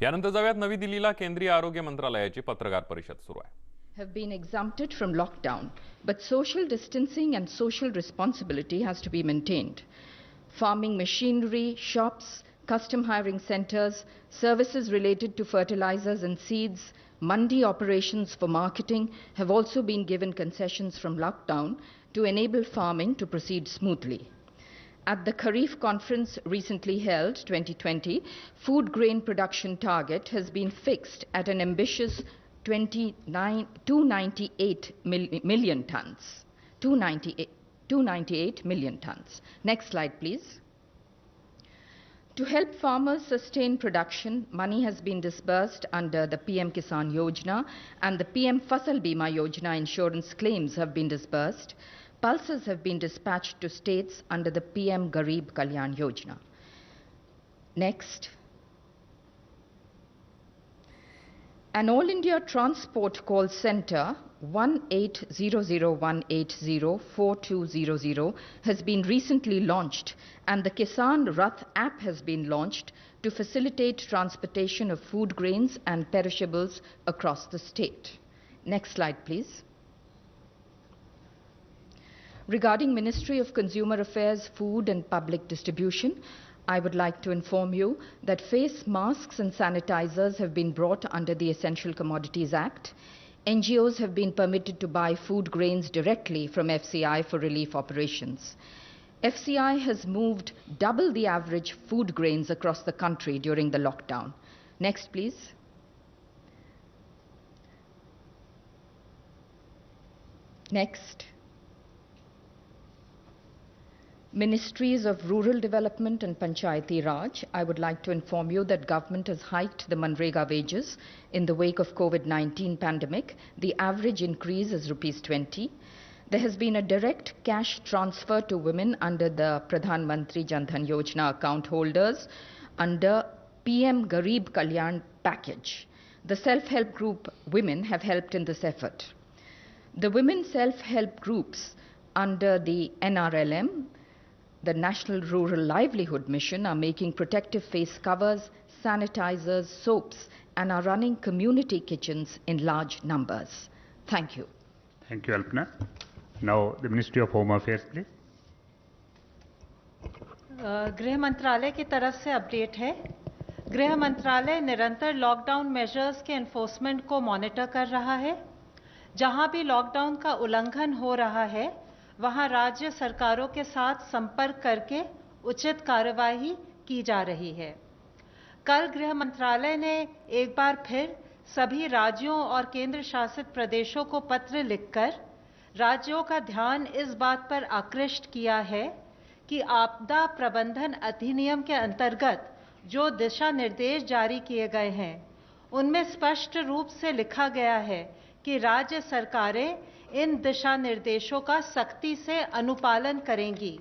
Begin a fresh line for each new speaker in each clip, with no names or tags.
यानंतर जाऊयात नवी दिल्लीला केंद्रीय आरोग्य मंत्रालयाची पत्रकार परिषद सुरू आहे.
Have been exempted from lockdown, but social distancing and social responsibility has to be maintained. Farming machinery, shops, custom hiring centers, services related to fertilizers and seeds, mandi operations for marketing have also been given concessions from lockdown to enable farming to proceed smoothly. At the Kharif conference recently held, 2020, food grain production target has been fixed at an ambitious 298 million tons. 298 million tons. Next slide, please. To help farmers sustain production, money has been disbursed under the PM Kisan Yojana and the PM Fasal Bima Yojana insurance claims have been disbursed. Pulses have been dispatched to states under the PM Garib Kalyan Yojana. Next. An All India Transport Call Center 180018042000 has been recently launched, and the Kisan Rath app has been launched to facilitate transportation of food grains and perishables across the state. Next slide, please. Regarding Ministry of Consumer Affairs, Food and Public Distribution, I would like to inform you that face masks and sanitizers have been brought under the Essential Commodities Act. NGOs have been permitted to buy food grains directly from FCI for relief operations. FCI has moved double the average food grains across the country during the lockdown. Next, please. Next. Ministries of Rural Development and Panchayati Raj, I would like to inform you that government has hiked the Manrega wages in the wake of COVID-19 pandemic. The average increase is ₹20. There has been a direct cash transfer to women under the Pradhan Mantri Jan Dhan Yojana account holders under PM Garib Kalyan package. The self-help group women have helped in this effort. The women self-help groups under the NRLM, the National Rural Livelihood Mission, are making protective face covers, sanitizers, soaps, and are running community kitchens in large numbers. Thank you.
Thank you, Alpana. Now, the Ministry of Home Affairs, please.
गृह मंत्रालय की तरफ से update है। गृह मंत्रालय निरंतर lockdown measures के एनफोर्समेंट को मॉनिटर कर रहा है। जहां भी लॉकडाउन का उल्लंघन हो रहा है, वहां राज्य सरकारों के साथ संपर्क करके उचित कार्यवाही की जा रही है। कल गृह मंत्रालय ने एक बार फिर सभी राज्यों और केंद्र शासित प्रदेशों को पत्र लिखकर राज्यों का ध्यान इस बात पर आकृष्ट किया है कि आपदा प्रबंधन अधिनियम के अंतर्गत जो दिशा निर्देश जारी किए गए हैं, उनमें स्पष्ट रूप से लिखा गया है कि राज्य सरकारें इन दिशा निर्देशों का सख्ती से अनुपालन करेंगी।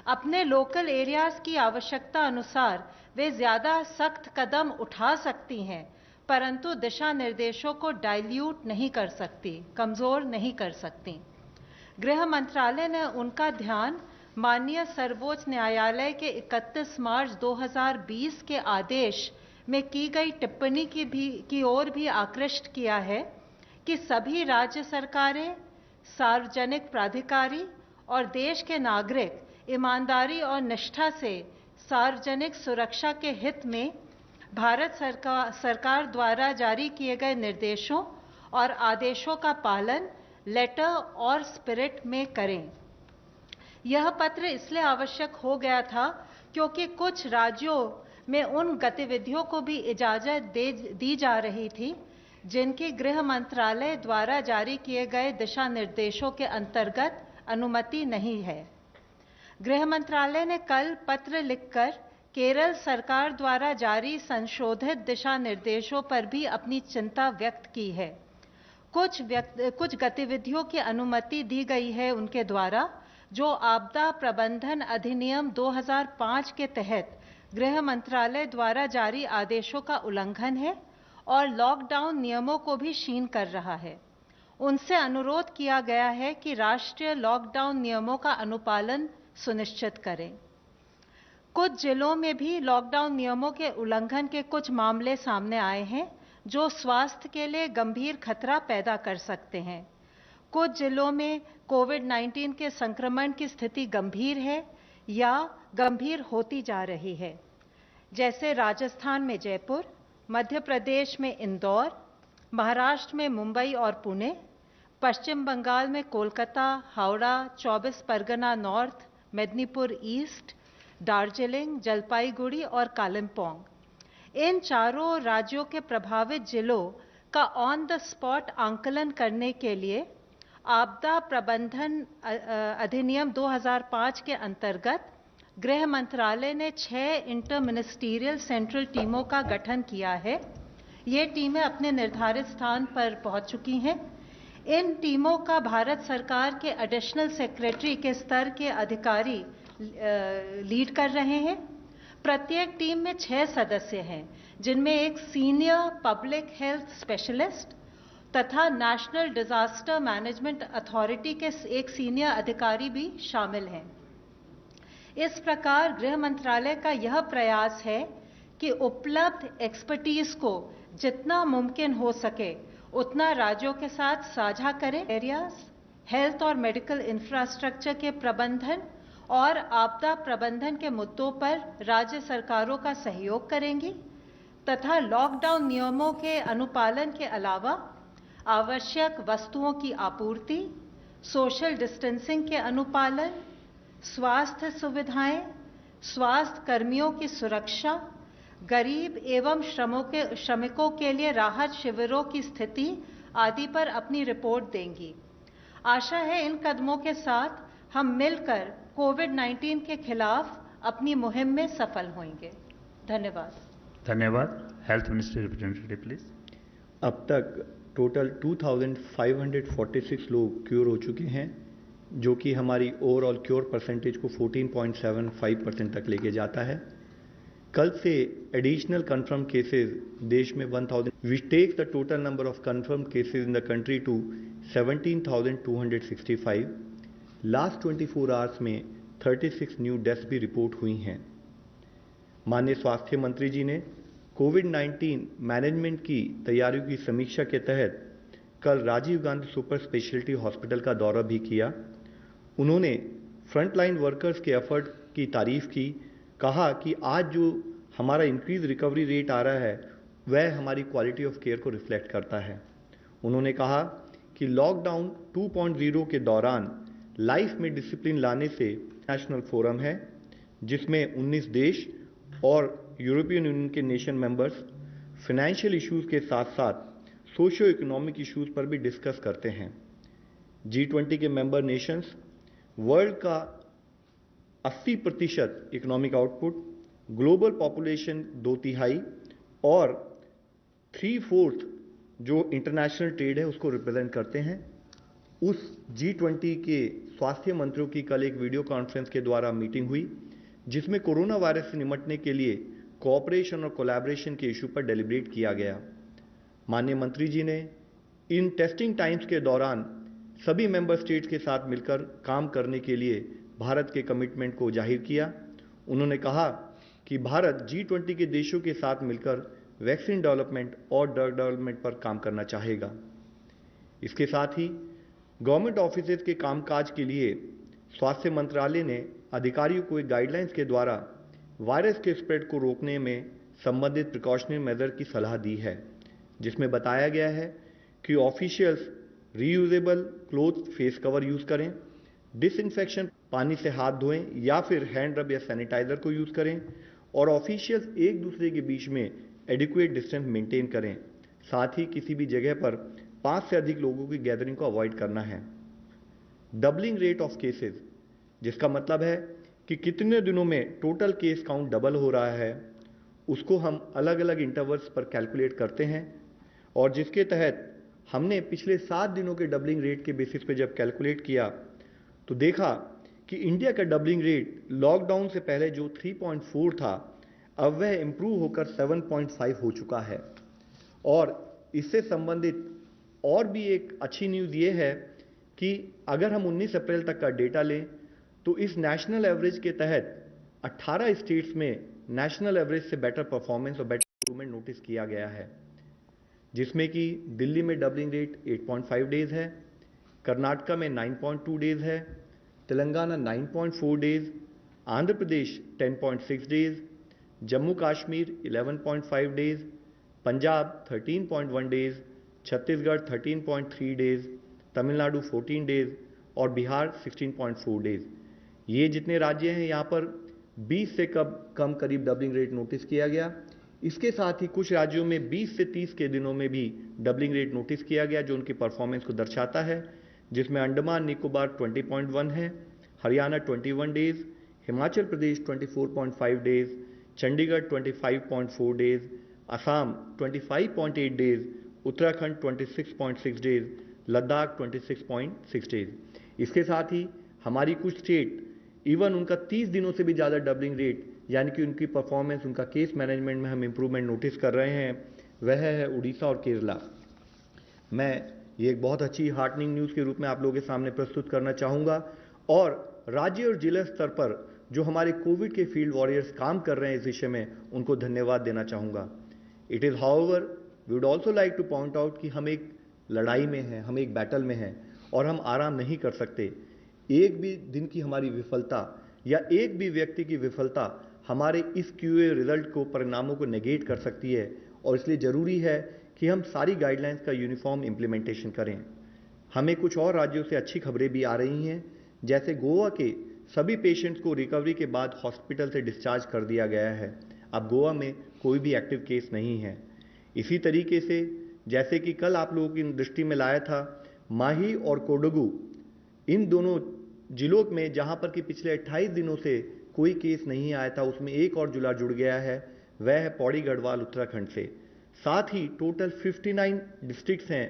अपने लोकल एरियाज की आवश्यकता अनुसार वे ज्यादा सख्त कदम उठा सकती हैं, परंतु दिशा निर्देशों को डाइल्यूट नहीं कर सकती, कमजोर नहीं कर सकती। गृह मंत्रालय ने उनका ध्यान माननीय सर्वोच्च न्यायालय के 31 मार्च 2020 के आदेश में की गई टिप्पणी की ओर भी आकृष्ट किया है कि सभी राज्य सरकारें, सार्वजनिक प्राधिकारी और देश के नागरिक ईमानदारी और निष्ठा से सार्वजनिक सुरक्षा के हित में भारत सरकार द्वारा जारी किए गए निर्देशों और आदेशों का पालन लेटर और स्पिरिट में करें। यह पत्र इसलिए आवश्यक हो गया था क्योंकि कुछ राज्यों में उन गतिविधियों को भी इजाजत दी जा रही थी जिनकी गृह मंत्रालय द्वारा जारी किए गए दिशा निर्देशों के अंतर्गत अनुमति नहीं है। गृह मंत्रालय ने कल पत्र लिखकर केरल सरकार द्वारा जारी संशोधित दिशा निर्देशों पर भी अपनी चिंता व्यक्त की है। कुछ गतिविधियों की अनुमति दी गई है उनके द्वारा जो आपदा प्रबंधन अधिनियम 2005 के तहत गृह मंत्रालय द्वारा जारी आदेशों का उल्लंघन है और लॉकडाउन नियमों को भी क्षीण कर रहा है। उनसे अनुरोध किया गया है कि राष्ट्रीय लॉकडाउन नियमों का अनुपालन सुनिश्चित करें। कुछ जिलों में भी लॉकडाउन नियमों के उल्लंघन के कुछ मामले सामने आए हैं जो स्वास्थ्य के लिए गंभीर खतरा पैदा कर सकते हैं। कुछ जिलों में कोविड-19 के संक्रमण की स्थिति गंभीर है या गंभीर होती जा रही है, जैसे राजस्थान में जयपुर, मध्य प्रदेश में इंदौर, महाराष्ट्र में मुंबई और पुणे, पश्चिम बंगाल में कोलकाता, हावड़ा, 24 परगना नॉर्थ, मेदिनीपुर ईस्ट, दार्जिलिंग, जलपाईगुड़ी और कालिम्पोंग। इन चारों राज्यों के प्रभावित जिलों का ऑन द स्पॉट आंकलन करने के लिए आपदा प्रबंधन अधिनियम 2005 के अंतर्गत गृह मंत्रालय ने 6 इंटर मिनिस्टीरियल सेंट्रल टीमों का गठन किया है। ये टीमें अपने निर्धारित स्थान पर पहुंच चुकी हैं। इन टीमों का भारत सरकार के एडिशनल सेक्रेटरी के स्तर के अधिकारी लीड कर रहे हैं। प्रत्येक टीम में 6 सदस्य हैं, जिनमें एक सीनियर पब्लिक हेल्थ स्पेशलिस्ट तथा नेशनल डिजास्टर मैनेजमेंट अथॉरिटी के एक सीनियर अधिकारी भी शामिल हैं। इस प्रकार गृह मंत्रालय का यह प्रयास है कि उपलब्ध एक्सपर्टीज को जितना मुमकिन हो सके उतना राज्यों के साथ साझा करें। एरियाज, हेल्थ और मेडिकल इंफ्रास्ट्रक्चर के प्रबंधन और आपदा प्रबंधन के मुद्दों पर राज्य सरकारों का सहयोग करेंगी तथा लॉकडाउन नियमों के अनुपालन के अलावा आवश्यक वस्तुओं की आपूर्ति, सोशल डिस्टेंसिंग के अनुपालन, स्वास्थ्य सुविधाएं, स्वास्थ्य कर्मियों की सुरक्षा, गरीब एवं श्रमिकों के लिए राहत शिविरों की स्थिति आदि पर अपनी रिपोर्ट देंगी। आशा है इन कदमों के साथ हम मिलकर कोविड-19 के खिलाफ अपनी मुहिम में सफल होंगे। धन्यवाद।
धन्यवाद। Health ministry representative please.
अब तक टोटल 2546 लोग क्योर हो चुके हैं, जो कि हमारी ओवरऑल क्योर परसेंटेज को 14.75% तक लेके जाता है। कल से एडिशनल कंफर्म केसेस देश में 1000, which takes the total number of confirmed cases in the country to 17,265। Last 24 hours में 36 न्यू डेथ्स भी रिपोर्ट हुई हैं। माननीय स्वास्थ्य मंत्री जी ने कोविड-19 मैनेजमेंट की तैयारियों की समीक्षा के तहत कल Rajiv Gandhi super speciality hospital का दौरा भी किया। उन्होंने फ्रंटलाइन वर्कर्स के एफर्ट की तारीफ की, कहा कि आज जो हमारा इंक्रीज रिकवरी रेट आ रहा है वह हमारी क्वालिटी ऑफ केयर को रिफ्लेक्ट करता है। उन्होंने कहा कि लॉकडाउन 2.0 के दौरान लाइफ में डिसिप्लिन लाने से नेशनल फोरम है, जिसमें 19 देश और यूरोपियन यूनियन के नेशन मेंबर्स फाइनेंशियल इश्यूज के साथ साथ सोशियो इकोनॉमिक इश्यूज पर भी डिस्कस करते हैं। G20 के मेंबर नेशंस वर्ल्ड का 80% इकोनॉमिक आउटपुट, ग्लोबल पॉपुलेशन 2/3 और 3/4 जो इंटरनेशनल ट्रेड है उसको रिप्रेजेंट करते हैं। उस G20 के स्वास्थ्य मंत्रियों की कल एक वीडियो कॉन्फ्रेंस के द्वारा मीटिंग हुई, जिसमें कोरोना वायरस से निपटने के लिए कोऑपरेशन और कोलैबोरेशन के इशू पर डेलिब्रेट किया गया। माननीय मंत्री जी ने इन टेस्टिंग टाइम्स के दौरान सभी मेंबर स्टेट्स के साथ मिलकर काम करने के लिए भारत के कमिटमेंट को जाहिर किया। उन्होंने कहा कि भारत G20 के देशों के साथ मिलकर वैक्सीन डेवलपमेंट और ड्रग डेवलपमेंट पर काम करना चाहेगा। इसके साथ ही गवर्नमेंट ऑफिसेज के कामकाज के लिए स्वास्थ्य मंत्रालय ने अधिकारियों को एक गाइडलाइंस के द्वारा वायरस के स्प्रेड को रोकने में संबंधित प्रिकॉशनरी मेजर की सलाह दी है, जिसमें बताया गया है कि officials reusable cloth face cover use करें, डिसइंफेक्शन पानी से हाथ धोएं या फिर हैंड रब या सैनिटाइजर को यूज करें और ऑफिशियल्स एक दूसरे के बीच में एडिक्वेट डिस्टेंस मेंटेन करें। साथ ही किसी भी जगह पर 5 से अधिक लोगों की गैदरिंग को अवॉइड करना है। डबलिंग रेट ऑफ केसेस, जिसका मतलब है कि कितने दिनों में टोटल केस काउंट डबल हो रहा है, उसको हम अलग अलग इंटरवल्स पर कैलकुलेट करते हैं और जिसके तहत हमने पिछले 7 दिनों के डबलिंग रेट के बेसिस पे जब कैलकुलेट किया तो देखा कि इंडिया का डबलिंग रेट लॉकडाउन से पहले जो 3.4 था, अब वह इंप्रूव होकर 7.5 हो चुका है। और इससे संबंधित और भी एक अच्छी न्यूज़ ये है कि अगर हम 19 अप्रैल तक का डेटा लें तो इस नेशनल एवरेज के तहत 18 स्टेट्स में नेशनल एवरेज से बेटर परफॉर्मेंस और बेटर इंप्रूवमेंट नोटिस किया गया है, जिसमें कि दिल्ली में डबलिंग रेट 8.5 डेज है, कर्नाटका में 9.2 डेज है, Telangana 9.4 days, Andhra Pradesh 10.6 days, Jammu Kashmir 11.5 days, Punjab 13.1 days, Chhattisgarh 13.3 days, Tamil Nadu 14 days और बिहार 16.4 डेज। ये जितने राज्य हैं यहाँ पर 20 से कम करीब डबलिंग रेट नोटिस किया गया। इसके साथ ही कुछ राज्यों में 20 से 30 के दिनों में भी डबलिंग रेट नोटिस किया गया, जो उनकी परफॉर्मेंस को दर्शाता है, जिसमें अंडमान निकोबार 20.1 है, Haryana 21 days, Himachal Pradesh 24.5 days, Chandigarh 25.4 days, Assam 25.8 days, Uttarakhand 26.6 days, Ladakh 26.6 days. इसके साथ ही हमारी कुछ स्टेट इवन उनका 30 दिनों से भी ज़्यादा डबलिंग रेट यानी कि उनकी परफॉर्मेंस, उनका केस मैनेजमेंट में हम इम्प्रूवमेंट नोटिस कर रहे हैं, वह है उड़ीसा और केरला। मैं ये एक बहुत अच्छी हार्टनिंग न्यूज़ के रूप में आप लोगों के सामने प्रस्तुत करना चाहूँगा और राज्य और जिला स्तर पर जो हमारे कोविड के फील्ड वॉरियर्स काम कर रहे हैं इस विषय में, उनको धन्यवाद देना चाहूँगा। It is however we would also like to point out कि हम एक लड़ाई में हैं, हम एक बैटल में हैं और हम आराम नहीं कर सकते। एक भी दिन की हमारी विफलता या एक भी व्यक्ति की विफलता हमारे इस क्यूए रिजल्ट को, परिणामों को नेगेट कर सकती है और इसलिए ज़रूरी है कि हम सारी गाइडलाइंस का यूनिफॉर्म इम्प्लीमेंटेशन करें। हमें कुछ और राज्यों से अच्छी खबरें भी आ रही हैं, जैसे गोवा के सभी पेशेंट्स को रिकवरी के बाद हॉस्पिटल से डिस्चार्ज कर दिया गया है। अब गोवा में कोई भी एक्टिव केस नहीं है। इसी तरीके से जैसे कि कल आप लोगों की दृष्टि में लाया था, माही और कोडगू, इन दोनों जिलों में जहां पर कि पिछले 28 दिनों से कोई केस नहीं आया था, उसमें एक और जिला जुड़ गया है, वह है पौड़ी गढ़वाल उत्तराखंड से। साथ ही टोटल 59 डिस्ट्रिक्ट्स हैं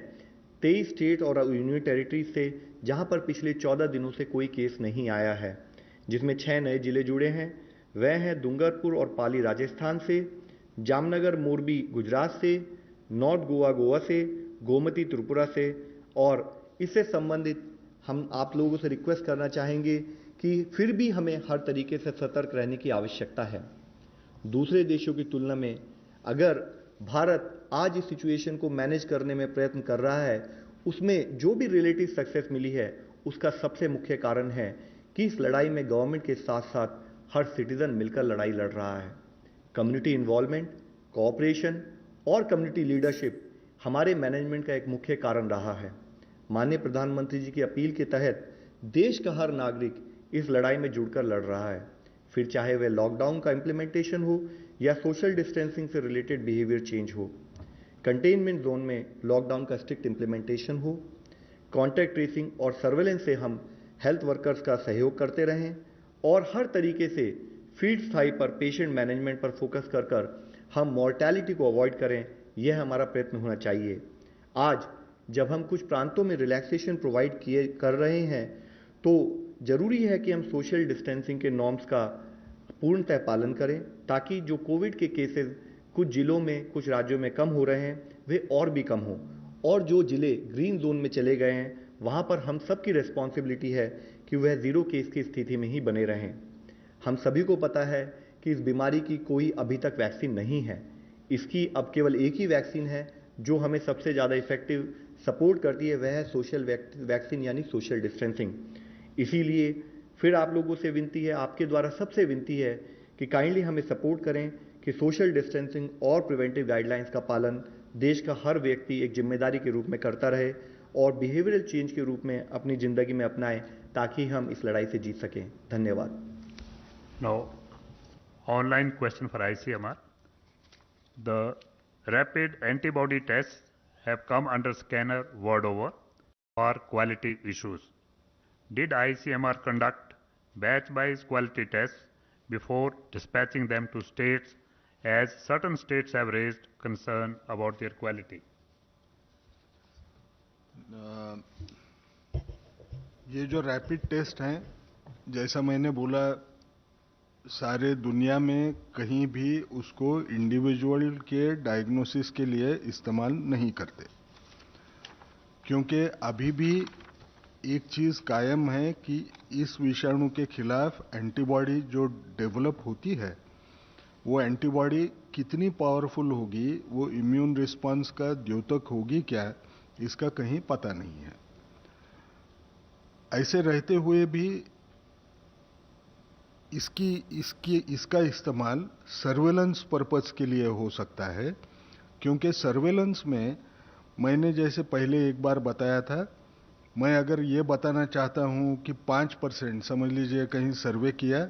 23 स्टेट और यूनियन टेरिटरीज से, जहां पर पिछले 14 दिनों से कोई केस नहीं आया है, जिसमें 6 नए जिले जुड़े हैं। वह हैं डूंगरपुर और पाली राजस्थान से, जामनगर मोरबी गुजरात से, नॉर्थ गोवा गोवा से, गोमती त्रिपुरा से। और इससे संबंधित हम आप लोगों से रिक्वेस्ट करना चाहेंगे कि फिर भी हमें हर तरीके से सतर्क रहने की आवश्यकता है। दूसरे देशों की तुलना में अगर भारत आज इस सिचुएशन को मैनेज करने में प्रयत्न कर रहा है, उसमें जो भी रिलेटिव सक्सेस मिली है, उसका सबसे मुख्य कारण है कि इस लड़ाई में गवर्नमेंट के साथ साथ हर सिटीजन मिलकर लड़ाई लड़ रहा है। कम्युनिटी इन्वॉल्वमेंट, कोऑपरेशन और कम्युनिटी लीडरशिप हमारे मैनेजमेंट का एक मुख्य कारण रहा है। माननीय प्रधानमंत्री जी की अपील के तहत देश का हर नागरिक इस लड़ाई में जुड़कर लड़ रहा है, फिर चाहे वह लॉकडाउन का इम्प्लीमेंटेशन हो या सोशल डिस्टेंसिंग से रिलेटेड बिहेवियर चेंज हो, कंटेनमेंट जोन में लॉकडाउन का स्ट्रिक्ट इम्प्लीमेंटेशन हो, कॉन्टैक्ट ट्रेसिंग और सर्वेलेंस से हम हेल्थ वर्कर्स का सहयोग करते रहें और हर तरीके से फील्ड स्थाई पर पेशेंट मैनेजमेंट पर फोकस कर हम मॉर्टैलिटी को अवॉइड करें, यह हमारा प्रयत्न होना चाहिए। आज जब हम कुछ प्रांतों में रिलैक्सेशन प्रोवाइड कर रहे हैं, तो ज़रूरी है कि हम सोशल डिस्टेंसिंग के नॉर्म्स का पूर्णतः पालन करें, ताकि जो कोविड के केसेस कुछ जिलों में, कुछ राज्यों में कम हो रहे हैं, वे और भी कम हों। और जो जिले ग्रीन जोन में चले गए हैं, वहाँ पर हम सबकी रिस्पॉन्सिबिलिटी है कि वह ज़ीरो केस की स्थिति में ही बने रहें। हम सभी को पता है कि इस बीमारी की कोई अभी तक वैक्सीन नहीं है। इसकी अब केवल एक ही वैक्सीन है जो हमें सबसे ज़्यादा इफेक्टिव सपोर्ट करती है, वह है सोशल वैक्सीन यानी सोशल डिस्टेंसिंग। इसीलिए फिर आप लोगों से विनती है, आपके द्वारा सबसे विनती है कि काइंडली हमें सपोर्ट करें कि सोशल डिस्टेंसिंग और प्रिवेंटिव गाइडलाइंस का पालन देश का हर व्यक्ति एक जिम्मेदारी के रूप में करता रहे और बिहेवियरल चेंज के रूप में अपनी ज़िंदगी में अपनाएं, ताकि हम इस लड़ाई से जीत सकें। धन्यवाद।
Now, online question for ICMR. The rapid antibody tests have come under scanner word over for quality issues. Did ICMR conduct batch-wise quality tests before dispatching them to states, as certain states have raised concern about their quality?
ये जो rapid test हैं, जैसा मैंने बोला, सारे दुनिया में कहीं भी उसको इंडिविजुअल के डायग्नोसिस के लिए इस्तेमाल नहीं करते, क्योंकि अभी भी एक चीज कायम है कि इस विषाणु के खिलाफ एंटीबॉडी जो डेवलप होती है, वो एंटीबॉडी कितनी पावरफुल होगी, वो इम्यून रिस्पांस का द्योतक होगी क्या, इसका कहीं पता नहीं है। ऐसे रहते हुए भी इसका इस्तेमाल सर्वेलेंस पर्पस के लिए हो सकता है, क्योंकि सर्वेलेंस में मैंने जैसे पहले एक बार बताया था, मैं अगर ये बताना चाहता हूं कि 5% समझ लीजिए कहीं सर्वे किया,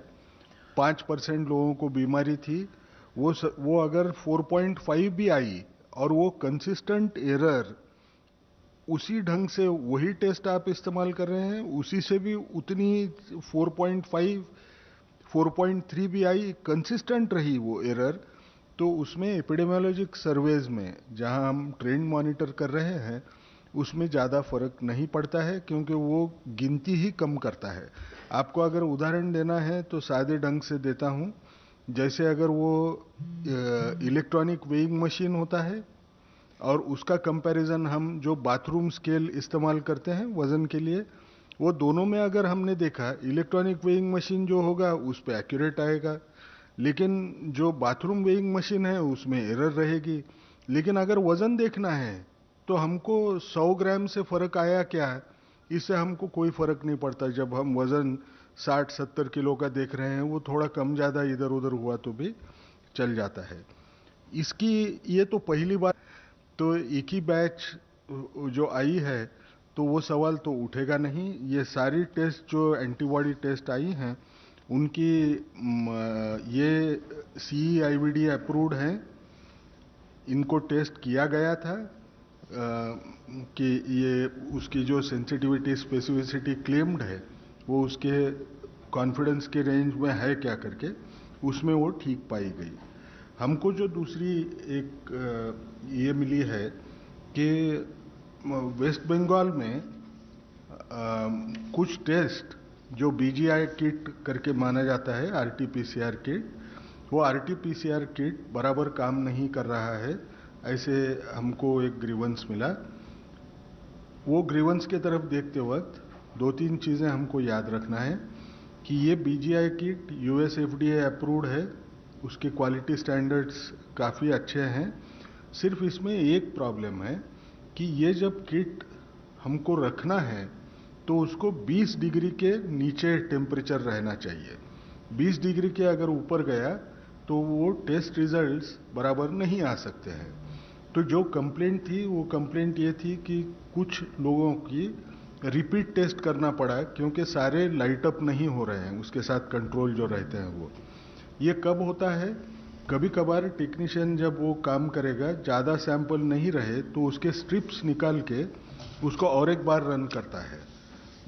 5% लोगों को बीमारी थी, वो अगर 4.5 भी आई और वो कंसिस्टेंट एरर उसी ढंग से वही टेस्ट आप इस्तेमाल कर रहे हैं, उसी से भी उतनी 4.5 4.3 भी आई, कंसिस्टेंट रही वो एरर, तो उसमें एपिडेमियोलॉजिक सर्वेज में जहां हम ट्रेंड मॉनिटर कर रहे हैं उसमें ज़्यादा फर्क नहीं पड़ता है, क्योंकि वो गिनती ही कम करता है। आपको अगर उदाहरण देना है तो सादे ढंग से देता हूं, जैसे अगर वो इलेक्ट्रॉनिक वेइंग मशीन होता है और उसका कंपैरिजन हम जो बाथरूम स्केल इस्तेमाल करते हैं वजन के लिए, वो दोनों में अगर हमने देखा, इलेक्ट्रॉनिक वेइंग मशीन जो होगा उस पे एक्यूरेट आएगा, लेकिन जो बाथरूम वेइंग मशीन है उसमें एरर रहेगी। लेकिन अगर वजन देखना है तो हमको 100 ग्राम से फर्क आया क्या, इससे हमको कोई फर्क नहीं पड़ता। जब हम वजन 60-70 किलो का देख रहे हैं, वो थोड़ा कम ज़्यादा इधर उधर हुआ तो भी चल जाता है। इसकी ये तो पहली बार, तो एक ही बैच जो आई है तो वो सवाल तो उठेगा नहीं। ये सारी टेस्ट जो एंटीबॉडी टेस्ट आई हैं उनकी ये CE-IVD अप्रूव्ड हैं, इनको टेस्ट किया गया था कि ये उसकी जो सेंसिटिविटी स्पेसिफिसिटी क्लेम्ड है वो उसके कॉन्फिडेंस के रेंज में है क्या करके, उसमें वो ठीक पाई गई। हमको जो दूसरी एक ये मिली है कि वेस्ट बंगाल में कुछ टेस्ट जो BGI किट करके माना जाता है, RT-PCR किट, वो RT-PCR किट बराबर काम नहीं कर रहा है, ऐसे हमको एक ग्रीवेंस मिला। वो ग्रीवेंस के तरफ देखते वक्त 2-3 चीज़ें हमको याद रखना है कि ये BGI kit US FDA approved है, उसके क्वालिटी स्टैंडर्ड्स काफ़ी अच्छे हैं। सिर्फ इसमें एक प्रॉब्लम है कि ये जब किट हमको रखना है तो उसको 20 डिग्री के नीचे टेम्परेचर रहना चाहिए। 20 डिग्री के अगर ऊपर गया तो वो टेस्ट रिजल्ट्स बराबर नहीं आ सकते हैं। तो जो कंप्लेंट थी वो कंप्लेंट ये थी कि कुछ लोगों की रिपीट टेस्ट करना पड़ा, क्योंकि सारे लाइट अप नहीं हो रहे हैं, उसके साथ कंट्रोल जो रहते हैं वो। ये कब होता है, कभी कभार टेक्नीशियन जब वो काम करेगा, ज़्यादा सैंपल नहीं रहे तो उसके स्ट्रिप्स निकाल के उसको और एक बार रन करता है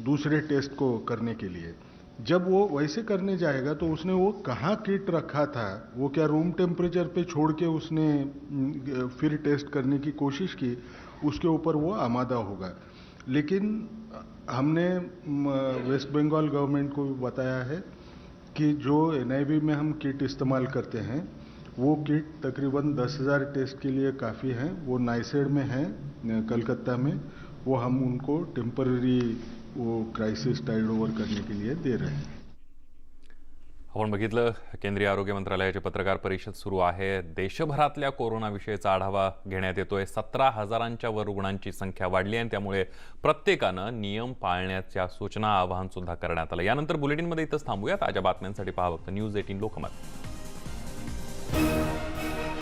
दूसरे टेस्ट को करने के लिए। जब वो वैसे करने जाएगा तो उसने वो कहाँ किट रखा था, वो क्या रूम टेम्परेचर पे छोड़ के उसने फिर टेस्ट करने की कोशिश की, उसके ऊपर वो आमादा होगा। लेकिन हमने वेस्ट बंगाल गवर्नमेंट को भी बताया है कि जो NIV में हम किट इस्तेमाल करते हैं वो किट तकरीबन 10,000 टेस्ट के लिए काफ़ी हैं। वो नाइसेड में हैं कलकत्ता में, वो हम उनको टेम्पररी वो क्राइसिस टाइड ओव्हर करने के लिए दे रहे हैं।
आपण बघितलं, केंद्रीय आरोग्य मंत्रालयाची पत्रकार परिषद सुरू आहे। देशभरातल्या कोरोनाविषयीचा आढावा घेण्यात येतोय। 17,000च्या वर रुग्णांची संख्या वाढली आहे, त्यामुळे प्रत्येकानं नियम पाळण्याच्या सूचना, आवाहन सुद्धा करण्यात आलं। यानंतर बुलेटिनमध्ये इथंच थांबूया। ताज्या बातम्यांसाठी पहा फक्त न्यूज 18 लोकमत।